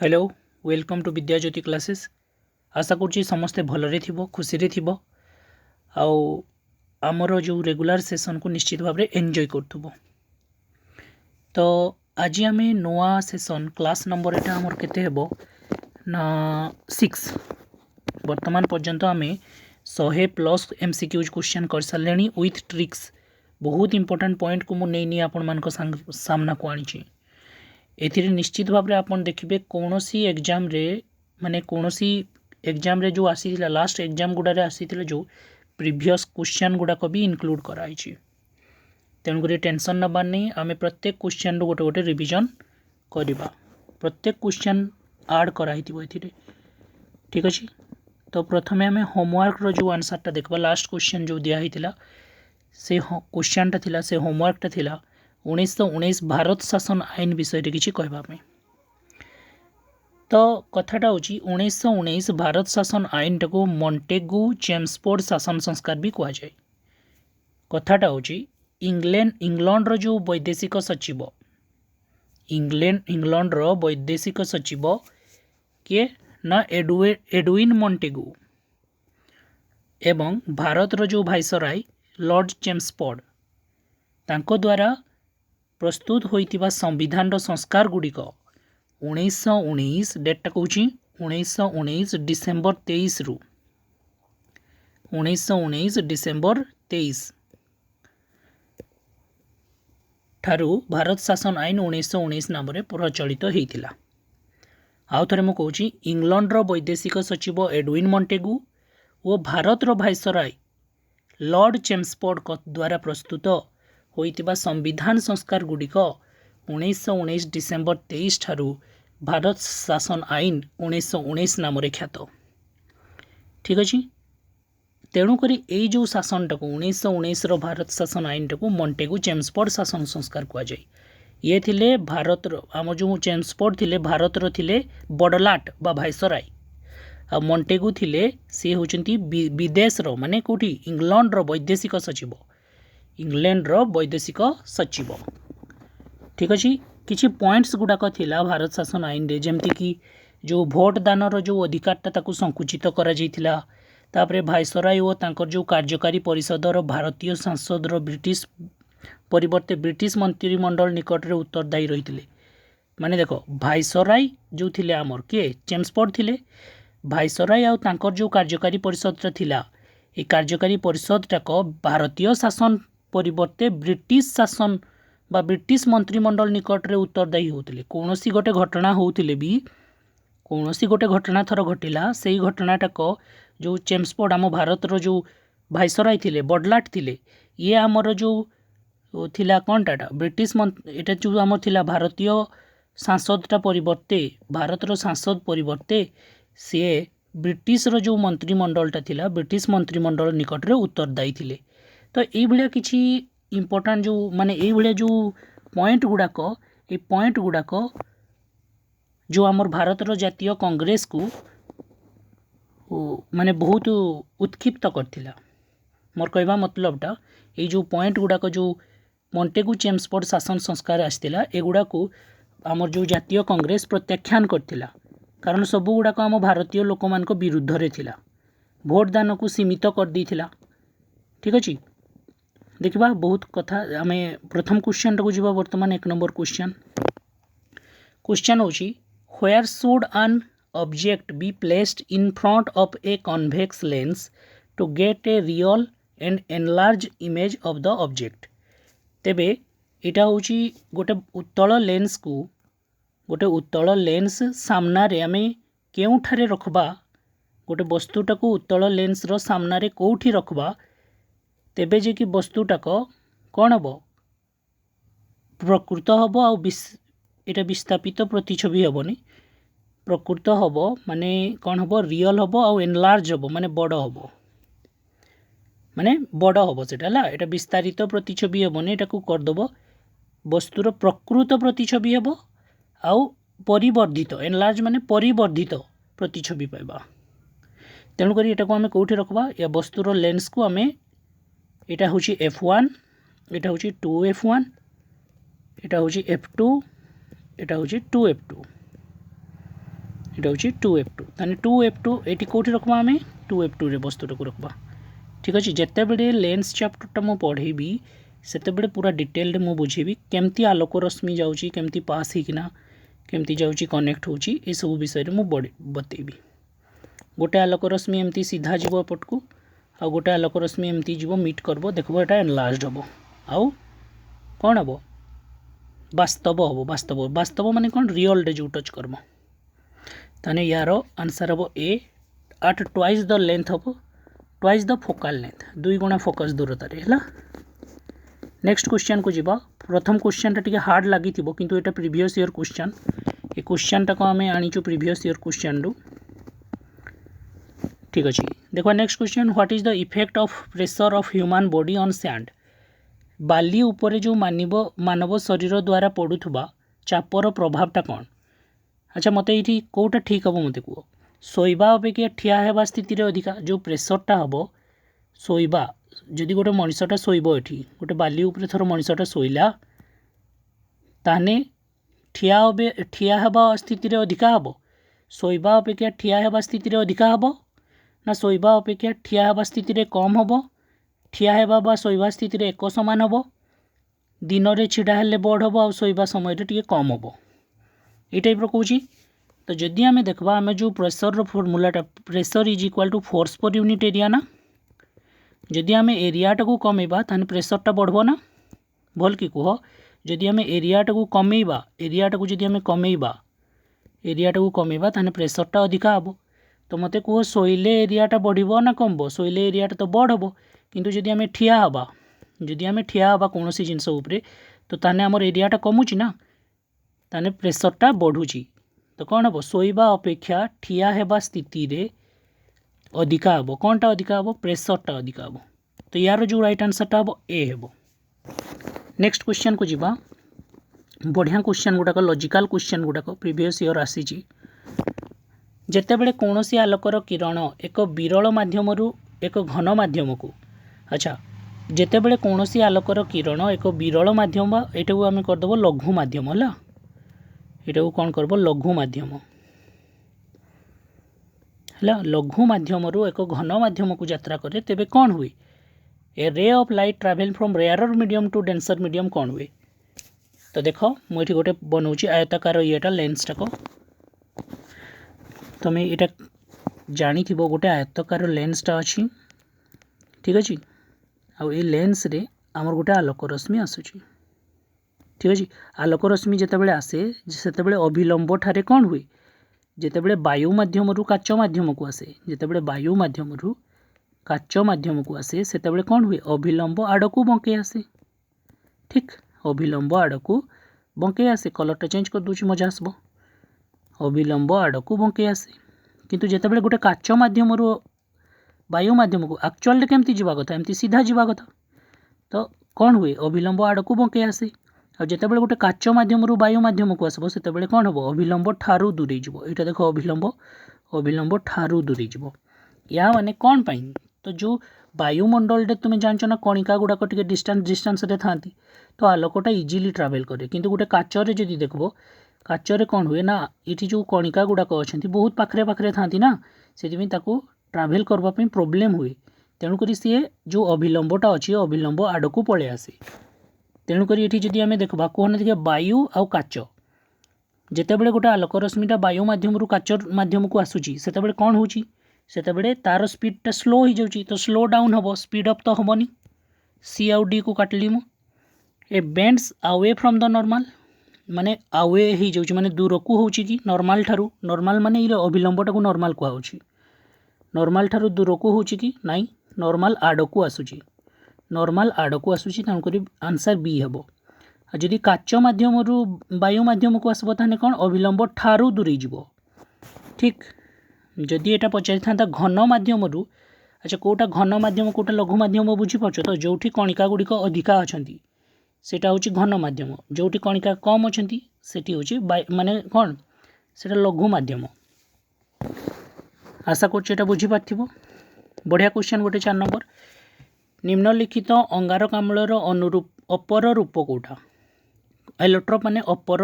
Hello welcome to Vidyajyoti classes. आशा करुँच समस्ते भलरे थिबो खुशी रे थिबो आउ आमर जो रेगुलर सेशन को निश्चित भाव में एंजॉय करथुबो। तो आज आम नुआ सेशन क्लास नंबर एटा हमर केते हेबो ना 6। वर्तमान पर्यंत आम 100+ MCQs क्वेश्चन कर सारे विथ ट्रिक्स। बहुत इंपोर्टेंट पॉइंट को मुझे नहीं आपण मान सामना को आनी। एथिरे निश्चित भाव में आपन देखिबे कौन सी एग्जाम रे माने कौन सी एग्जाम रे जो आसी लास्ट एग्जाम गुडा रे आसी जो प्रीवियस क्वेश्चन गुड़ाक भी इनक्लूड कराई। तेणुक टेंशन नबार नहीं, आम प्रत्येक क्वेश्चन रो गोटे गोटे रिविजन करवा। प्रत्येक क्वेश्चन आड कराई ठीक अच्छे। तो प्रथम आम होमवर्क रो जो आंसरटा देखा। लास्ट क्वेश्चन जो दिखाई से क्वेश्चनटा थिला से होमवर्कटा थिला 1919 भारत शासन आईन विषय किसी कहवाई। तो कथाटा हूँ 1919 भारत शासन आईन टाक मॉन्टेगू चेम्सफोर्ड शासन संस्कार भी कहुए। कथाटा हूँ इंग्लैंड रो जो वैदेशिक सचिव इंग्लैंड रो वैदेशिक सचिव किए ना एडविन मॉन्टेगू एवं भारत रो जो भाइसराय लॉर्ड चेम्सफोर्ड तांको द्वारा प्रस्तुत होइतिबा संविधान रो संस्कार गुड़िक 1919 डेटा कौच 1919 डिसेम्बर 23 रु 1919 डिसेम्बर 23 ठारू भारत शासन आईन 1919 नाम प्रचलित होता। आउ थे मुझे कहूँ इंग्लैंड रो वैदेशिक सचिव एडविन मॉन्टेगू और भारत रो भाइसराय लॉर्ड चेम्सफोर्ड द्वारा प्रस्तुत होइतिबा संविधान संस्कार गुड़िक 1919 डिसेम्बर 23 ठारू भारत शासन आईन 1919 नाम ख्यात। ठीक अच्छे। तेणुक यही जो शासनटा को 1919 रो भारत शासन आईन टाक मॉन्टेगू चेम्सफोर्ड शासन संस्कार कहुए। ये थिले भारत आम जो चेम्सफोर्ड थिले भारत रो थिले बड़लाट बा भाइसराय आ मॉन्टेगू थिले सी होचंती विदेश रो माने कोठी इंग्लैंड रो वैदेशिक सचिव इंग्लैंड रो वैदेशिक सचिव। ठीक अच्छे। किछि पॉइंट्स गुड़ाक थिला भारत शासन आईन रे जेमती कि जो भोट दान रो जो अधिकारटा ताकू संकुचित करा जायतिला। तापरे भाइसराय और तांकर जो कार्यकारी परिषद रो भारतीय संसद रो ब्रिटिश परिवर्ते ब्रिटिश मंत्रिमंडल निकट रे उत्तरदायी रहितिले। माने देखो भाइसराय जो थिले आमर किए चेम्सफोर्ड थिले भाइसराय और तांकर जो कार्यकारी परिषद थिला ए कार्यकारी परिषद टाक भारतीय शासन परिवर्ते ब्रिटिश शासन बा ब्रिटिश मंत्रिमंडल निकट रे उत्तरदायी होतिले। कौनसी गोटे घटना होतिले भी कौनसी गोटे घटना थर घटिला से घटनाटाक जो चेम्सफोर्ड आम भारत रो जो भाइसराय थिले बड़लाट थिले ये आमर जो थिला कौनटा ब्रिटिश एटा जो आमर थिला भारतीय सांसदटा परिवर्ते भारत रो सांसद परिवर्ते सी ब्रिटिश रो जो मंत्रिमंडलटा थिला ब्रिटिश मंत्रिमंडल निकट रे उत्तरदायी थिले। तो ये भाया किसी इंपोर्टेंट जो माने ये भाया जो पॉइंट गुड़ाक जो आमर भारत रो जातीय कांग्रेस को माने बहुत उत्क्षिप्त करथिला। मोर कहवा मतलबटा ये जो पॉइंट गुड़ाक जो मॉन्टेगू चेम्सफोर्ड शासन संस्कार आसला एगुड़ा को आमर जो जातीय कांग्रेस प्रत्याख्यान करथिला। कारण सब गुड़ाक आम भारतीय लोक मान विरुद्ध रे थिला। भोट दान को सीमित कर देथिला। ठीक अच्छे। देखा बहुत कथा आम प्रथम क्वेश्चन टाक जावा। वर्तमान 1 नंबर क्वेश्चन हूँ where should an object be placed in front of a convex lens to get a real and enlarge image of the object. तेबे इटा हूँ गोटे उत्तल लेंस सामना रे आम केउठारे रखबा गोटे वस्तुटा को उत्तल लेंस रो सामना रे कोठी रखबा तेबे जे कि वस्तुटाक कौन हम प्रकृत हम आटा विस्थापित प्रतिछवि हेनी प्रकृत हम माने कौन हम रियल हम आउ एनलार्ज हम माने बड़ हम सेटा एटा विस्तारित प्रतिछवि हेनी एटा को करदेव वस्तुर प्रकृत प्रतिछवि हम आउ परिवर्धित एनलार्ज माने परिवर्धित प्रतिछवि पाइबा। तेणुक एटा को आम कौटी रखबा या वस्तुर लेंस को आम एटा हूँ F1 एटा हूँ 2F1 एटा हूँ F2 एटा हूँ 2F2। এটা হচ্ছে 2F2 তাহলে 2F2 এটি কোটি রকবা আমি 2F2 রে বস্তুটাকে রকবা ঠিক আছে যেତେବେଳେ লেন্স চ্ୟାପ୍ଟରଟା ମୁଁ ପଢ଼େଇବି ସେତେବେଳେ ପୁରା ଡିଟେଲରେ ମୁଁ ବୁଝେଇବି କେମିତି ଆଲୋକ ରଶ୍ମି ଯାଉଛି କେମିତି ପାସ୍ ହେଇକିନା କେମିତି ଯାଉଛି କନେକ୍ଟ ହେଉଛି ଏସବୁ ବିଷୟରେ ମୁଁ ବତେଇବି ଗୋଟେ ଆଲୋକ ରଶ୍ମି ଏମିତି ସିଧା ଯିବ ଏପଟକୁ ଆଉ ଗୋଟେ ଆଲୋକ ରଶ୍ମି ଏମିତି ଯିବ ମିଟ୍ କରିବ ଦେଖିବ ଏଟା ଏନଲାର୍ଜଡ୍ ହେବ ଆଉ କ'ଣ ହେବ ବାସ୍ତବ ହେବ ବାସ୍ତବ ମାନେ କ'ଣ ରିଅଲରେ ଯେଉଁ ଟଚ୍ କରିବ ତାହେଲେ ୟାର ଆନ୍ସର୍ ହେବ ଏ ଆଟ୍ ଟ୍ୱାଇସ୍ ଦ ଲେନ୍ଥ ହେବ ट्वाइस द फोकल लेंथ 2 गुणा फोकस दूरतार है नेक्स्ट क्वेश्चन को जीवा प्रथम क्वेश्चन टे हार्ड लगी किंतु एटा प्रीवियस ईयर क्वेश्चन ये क्वेश्चन टाक आम आनीचु प्रीवियस ईयर क्वेश्चन रु ठीक अच्छे देखो next question what is the effect of pressure of human body on sand बाली उपर जो मानव शरीर द्वारा पड़ुवा चापर प्रभावटा कौन अच्छा मत ये कौटा ठीक हम मत कह शोवा अपेक्षा ठिया होगा स्थिति अधिका जो प्रेसरटा हम शोवा जदि गोटे मनीषटा शोब ये गोटे बाली उपर थर मनीषटा शोला ताने ठिया होगा स्थिति अधिका हम शोवा अपेक्षा ठिया होगा स्थिति अधिका हम ना शोवा अपेक्षा ठिया होगा स्थिति कम हम ठिया होगा शोवा स्थिति एक समान हम दिन में छिड़ा हेले बड़ हम आ शोवा समय टे कम हम ये टाइप कौच तो जदि आम देखा आम जो प्रेसर फर्मूलाटा pressure is equal to force per unit area ना जदि आम एरियाटा को कमेबा ताने प्रेसरटा बढ़बो ना भल कि कह जदि आम एरियाटा को कमेबा एरियाटा को जदि आम कमेबा ताने प्रेसरटा अधिका हम तो मत कह शोले एरियाटा बढ़ो ना कमबो शोले एरियाटा तो बढ़ हम किंतु जदि आम ठिया हवा कौन सी जिनस उपरे तो ताने आमर एरियाटा कमुची ना ताने प्रेसरटा बढ़ुची तो कौन हम शोवा अपेक्षा ठिया होगा स्थिति रे अधिका हम कौनटा अधिका हम प्रेसरटा अधिका हम तो यार जो राइट आंसरटा हम ए हम नेक्स्ट क्वेश्चन को जीवा बढ़िया क्वेश्चन गुड़ाक लॉजिकल क्वेश्चन गुड़ाक प्रीवियस ईयर आसी जेतेबेले कौनसी आलोकर किरण एक विरल माध्यम एक घन माध्यम को अच्छा जेतेबेले कौनसी आलोकर किरण एक विरल माध्यम एटा को आम करदेव लघु माध्यम है यहाँ को कौन करब लघु माध्यम है लघु माध्यम एक घन माध्यम को यात्रा करे तेबे कौन हुए a ray of light travel from rarer medium to denser medium कौन हुए तो देख मुझे गोटे बनाऊँगी आयताकार येटा लेंसटा को तुम ये जानी गोटे आयताकार लेंसटा अच्छी ठीक अच्छे आ लेंस रे आमर गोटे आलोक रश्मि आसूची ठीक अच्छे आलोक रश्मि जितेबाला आसे से अभिलंब ठारे कौन हुए जितेबाला वायु मध्यम काच मध्यम को आसे जितेबाला वायु मध्यम काच मध्यम को आसे से कौन हुए अभिलंब आड़ को बंके आसे ठीक अभिलंब आड़ को बंके आसे कलरटा चेंज कर दूसरी मजा आसब अभिलंब आड़ को बंके आसे किंतु जितेबाला गोटे काच मध्यम वायु मध्यम को एक्चुअल केमती जावा कथा एमती सीधा जावा कथा तो कौन हुए अभिलंब आड़ को बंके आसे और जितेबाला गोटे काच मध्यम वायु मध्यम को आसब से कौन हम अभिलंब ठारू दूरे जीव यहाँ देख अभिलंब ठारू दूरे जीव या माने कौन पाई तो जो वायुमंडल तुम्हें जानच ना कणिका गुड़ाक टे डिस्टेंस रे था तो आलोकटा इजिली ट्रावेल करे किंतु गोटे काचरे जदि देखब काचरे कौन हुए ना ये जो कणिका गुड़ाक अच्छा बहुत पाखे पाखे था ना से ट्रावेल करने प्रोब्लेम हुए तेणुक सी जो अभिलंबटा अच्छी अभिलंब आड़ को पलि आसे तेणुक ये जदि आम देखा कहना देखिए वायु आउ काच जितेबाला गोटे आलोक रश्मिटा वायु मध्यम काच मध्यम को आसूची से कौन हो तार स्पीडटा स्लो हो जाऊँगी तो स्लो डाउन हम स्पीड अप तो हेनी सी आउ डी को काटली मु ए bends away from the normal माने अवे हो जाऊँगी माने दूर को हो नॉर्मल ठारू नॉर्मल माने ये अभिलंबटा को नॉर्मल कहुच्छी नॉर्मल ठारू दूर को हो नाई नॉर्मल आड़ को आसूची नॉर्मल आड़ को आसूची तेणुक आंसर बी हम जदि काच मध्यम वायु मध्यम को आसब ताने कौन अभिलंब ठारू दूरे जीव ठीक जदि एटा पचारि था घन मध्यम अच्छा कोटा घन माध्यम कोटा लघु माध्यम बुझीपार तो जो कणिका गुड़िक अधिका अच्छा सेटा हूँ घन माध्यम जो कणिका कम अच्छा से माने कौन से लघु माध्यम आशा कर बुझीपार बढ़िया क्वेश्चन गोटे 4 नंबर निम्नलिखित अंगारकाम्लर अनुरूप अपर रूप कोटा एलोट्रोप माने अपर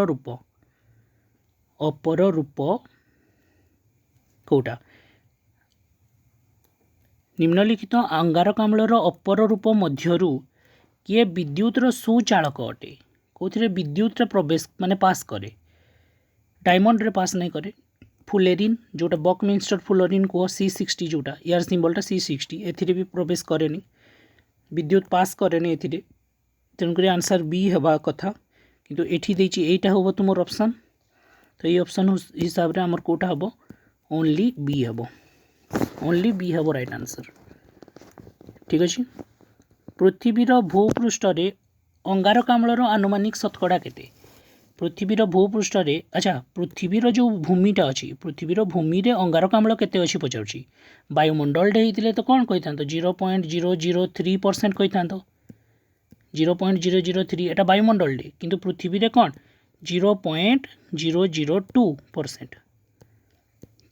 रूप कोटा निम्नलिखित अंगारकाम्लर अपर रूप मध्यरु किए विद्युतर सुचालक अटे कौन विद्युत प्रवेश माने पास करे डायमंड रे पास नहीं करे फुलेरिन जोटा बकमिन्स्टर फुलेरिन को C60 जोटा यार सिंबलटा C60 एथिरे भी प्रवेश करेनी विद्युत पास करेनी एथिरे तेणुक आंसर बी हवा कथा किंतु एठी देछि एटा होबो तुमर ऑप्शन तो ये ऑप्शन हिसाब रे हमर कोटा हबो ओनली बी हबो राइट आंसर ठीक अछि पृथ्वीर भूपृष्ठ रे अंगारकाम्लर आनुमानिक शतकड़ा केते पृथ्वीर भूपृष्ठ रे अच्छा पृथ्वीर जो भूमिटा अच्छी पृथ्वीर भूमि रे अंगारकाम्ल केते अछि पचाउछि वायुमंडल डे हितले तो कोन कहिथांतो 0.003% कहिथांतो 0.003 एटा वायुमंडल डे किंतु पृथ्वी रे कोन 0.002%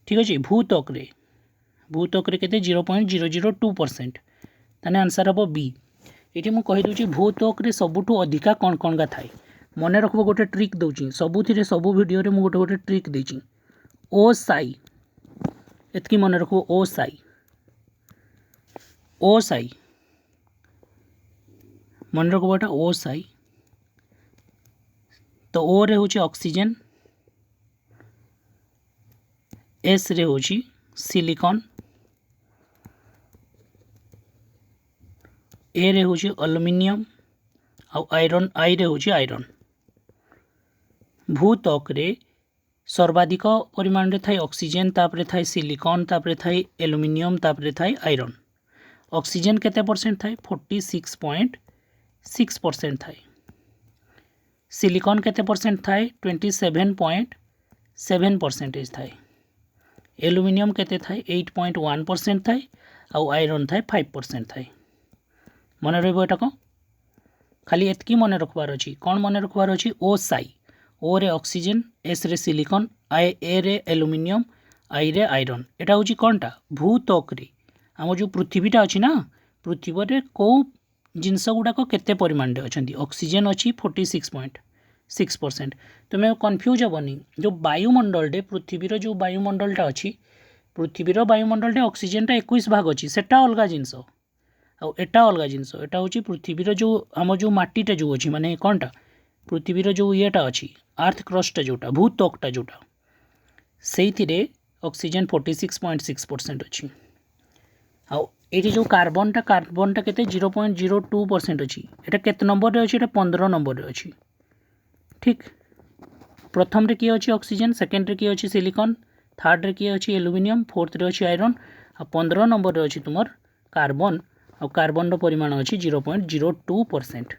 ठीक अछि भूतक रे केते 0.002% ताने आंसर हबो बी एठी मु कहि दोछि भूतक रे सबुठु अधिका कोन कोन गा थाई मने रखबो गोटे ट्रिक दउछि सबुथिरे सबु वीडियो रे मु गोटे ट्रिक देछि ओ साई एतकी मने रखबो ओ साई मन रखबो एटा ओ साई तो ओ रे होछि ऑक्सीजन एस रे होछि सिलिकॉन ए रे होछि एल्युमिनियम आ आयरन आई रे होछि आयरन भूतक रे सर्वाधिक परिमाण रे थाई ऑक्सीजन तापरे थाई सिलिकॉन तापरे थाई एल्युमिनियम तापरे थाई आयरन ऑक्सीजन केते परसेंट थाई 46.6% थाई सिलिकॉन केते परसेंट थाई 27.7% थाई एल्युमिनियम केते थाई 8.1% थाई आ आयरन थाई 5% थाई मन रहबो एटा को खाली एतकी मन रखबार अछि कोन मन रखबार अछि ओ साई ओ रे ऑक्सीजन एस रे सिलिकॉन आई ए रे एल्युमिनियम आई रे आयरन एटा होछि कोनटा भूतक रे हम जो पृथ्वीटा अछि ना पृथ्वी रे को जिंस गुडाक केते परिमाण रे अछंती ऑक्सीजन अछि 46.6% तुमे कंफ्यूज हबनी जो वायुमंडल रे पृथ्वी रो जो वायुमंडलटा अछि पृथ्वी रो वायुमंडल रे ऑक्सीजनटा 21 भाग अछि सेटा अलगा जिंस आ एटा अलगा जिंस एटा होछि पृथ्वी रो जो हम जो माटीटा जो अछि माने कोनटा पृथ्वी रो जो येटा अछि अर्थ क्रस्ट जोटा भूतकटा जोटा सेइथिरे ऑक्सीजन 46.6% अछि आ एठी जो कार्बनटा केते 0.02% अछि एटा केते नंबर रे अछि एटा 15 नंबर रे अछि ठीक प्रथम रे की अछि ऑक्सीजन सेकंड रे की अछि सिलिकॉन थर्ड रे की अछि एल्युमिनियम फोर्थ रे अछि आयरन आ 15 नंबर रे अछि तुमर कार्बन आ कार्बन रो परिमाण अछि 0.02%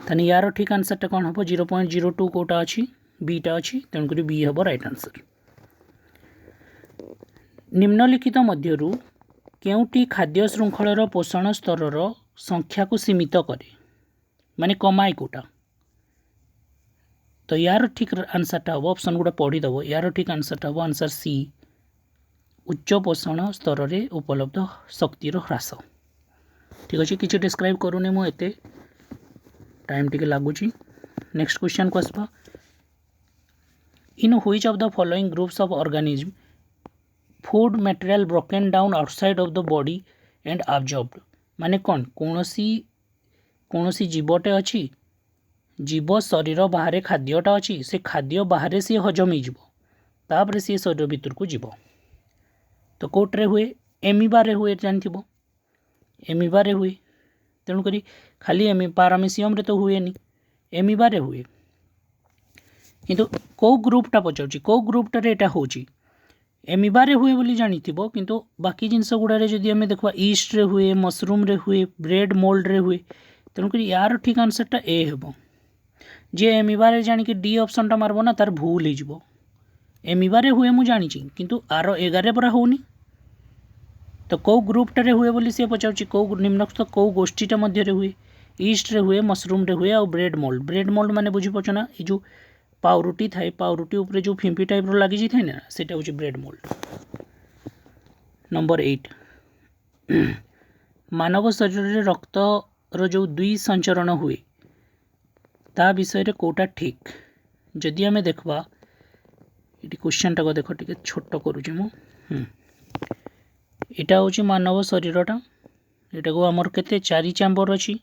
तने यार ठीक आंसर टा कोन हबो 0.02 कोटा अछि बीटा अछि तेणुकरी बी हबो राइट आंसर निम्नलिखित मध्यरु केउटी खाद्य श्रृंखलार पोषण स्तरर संख्या को सीमित करे माने कमाई कोटा तो यार ठीक आंसर टा हबो ऑप्शन गुडा पढ़ी दबो यार ठीक आंसर टा हबो आंसर सी उच्च पोषण स्तर रे उपलब्ध शक्तिर ह्रास ठीक अछि किछि डिस्क्राइब करूने मु एते टाइम टिके लागुची नेक्स्ट क्वेश्चन को आसबा in which of the following groups of organism food material broken down outside of the body and absorbed माने कोनोसी जीवटे अछि जीव शरीर बाहर खाद्यटा अछि से खाद्य बाहर सी हजम हो तापर सी शरीर भीतर को जीव तो कोट्रे हुए एमिबा रे हुए जानथिबो एमिबा रे हुए तेणुक खाली पारामेसियम रे तो हुए नहीं एमिबा रे हुए किंतु को ग्रुपटा पचाउची को ग्रुपटा रे एटा होची एमिबा रे हुए बोली जानिथिबो किंतु बाकी जिंस गुडा रे जदी हमें देखबा ईस्ट रे हुए मशरूम रे हुए ब्रेड मोल्ड रे हुए तेणुक यार ठीक आंसरटा ए हेबो जे एमिबा रे जानि कि डी ऑप्शन टा मारबो ना तार भूल हे जिवो एमिबा रे हुए मु जानिची किंतु आर 11 परा होनी तो कौ ग्रुपटा रे हुए बोली से पचाउची कौ निम्नलिखित कौ गोष्ठीटा मध्य रे हुए ईस्ट रे हुए मशरूम रे हुए आ ब्रेड मोल्ड माने बुझी पछ ना ए जो पाउरुटी थाए पाउरुटी ऊपर जो फिंपी टाइप रो लागि थाए ना सेटा होची ब्रेड मोल्ड नंबर 8 मानव शरीर रे रक्त रो जो दुई संचरण हुए ता विषय रे कोटा ठीक जदि हमें देखबा ये क्वेश्चन टाक देख टे छोट करुँच मु यहाँ हूँ मानव शरीरटा यहाँ को आमर के 4 चैम्बर अच्छी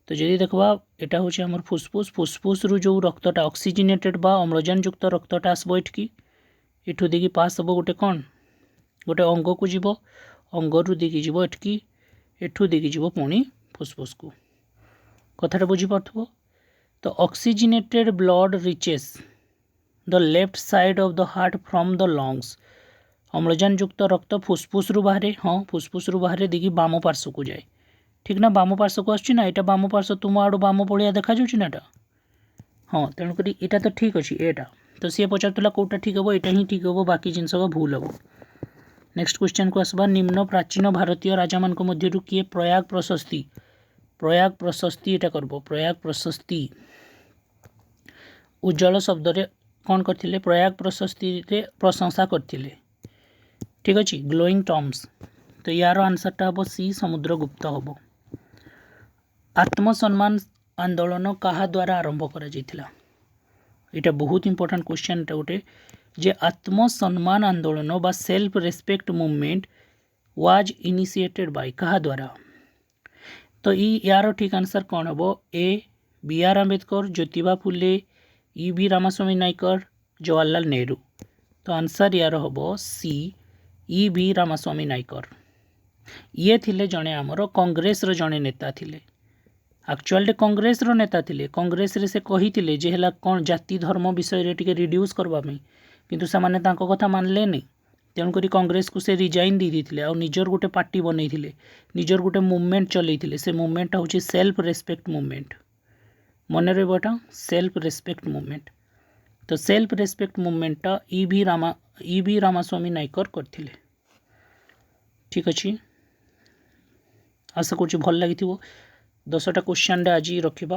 तो जदि देखा यहाँ हूँ आमर फुसफुस फुसफुस रु जो रक्तटा ऑक्सीजनेटेड बा अम्लजान युक्त रक्तटा आसब एठकी एठू देखिए पास हम गोटे कौन गोटे अंग को जीव अंगरू देखिए जीव एठकी एठू देखिए जीव पुणी फुसफुस को कथाटा बुझीपार तो oxygenated blood reaches the left side of the heart from the lungs अम्लजान युक्त रक्त फुसफुस रु बाहर हाँ फुसफुस रु बाहर देखिए बाम पार्श्व को जाए ठीक ना बाम पार्श्व को आसुच्छी ना यहाँ बाम पार्श्व तुम आड़ बाम पलिया देखा ना हाँ तेणुक यहाँ तो ठीक अच्छे एटा तो सी पचारूला कौटा ठीक हम यहाँ ही ठीक हम बाकी जिनस भूल हम नेक्स्ट क्वेश्चन को आसबा निम्न प्राचीन भारतीय राजा मान मध्यरु किए प्रयाग प्रशस्ति यहाँ करब प्रयाग प्रशस्ति उज्जवल शब्द रे कौन करथिले प्रयाग प्रशस्ति रे प्रशंसा करथिले ठीक अच्छे ग्लोइंग टर्म्स तो यार आंसरटा हम सी समुद्रगुप्त हम आत्मसम्मान आंदोलन कहा द्वारा आरंभ करा जायतिला यहाँ बहुत इंपोर्टेंट क्वेश्चन गोटे जे आत्मसम्मान आंदोलन बा self respect movement was initiated by कहा द्वारा तो यार ठीक आंसर कौन हम A B R Ambedkar Jyotiba Phule E B Ramaswamy Naicker Jawaharlal Nehru तो आंसर यार हम C E B Ramaswamy Naicker ये थिले जड़े आमर कांग्रेस रो जड़े नेता थिले एक्चुअली कांग्रेस रो नेता थिले कांग्रेस रे से कही जे हला कौन जाति धर्म विषय रे टिके रिड्यूस करबा किंतु से माने तांको कथा मानले नहीं तेणुक कांग्रेस को से रिजाइन दे देथिले आ निजर गोटे पार्टी बनईथिले निजर गोटे मूवमेंट चलईथिले से मूवमेंटा होची सेल्फ रेस्पेक्ट मूवमेंट मन रहा सेल्फ रेस्पेक्ट मूवमेंट तो सेल्फ रेस्पेक्ट मूवमेंटा ई बी रामास्वामी नायकर करथिले ठीक अच्छे आशा करूँ भल लगी 10टा क्वेश्चन आज रखा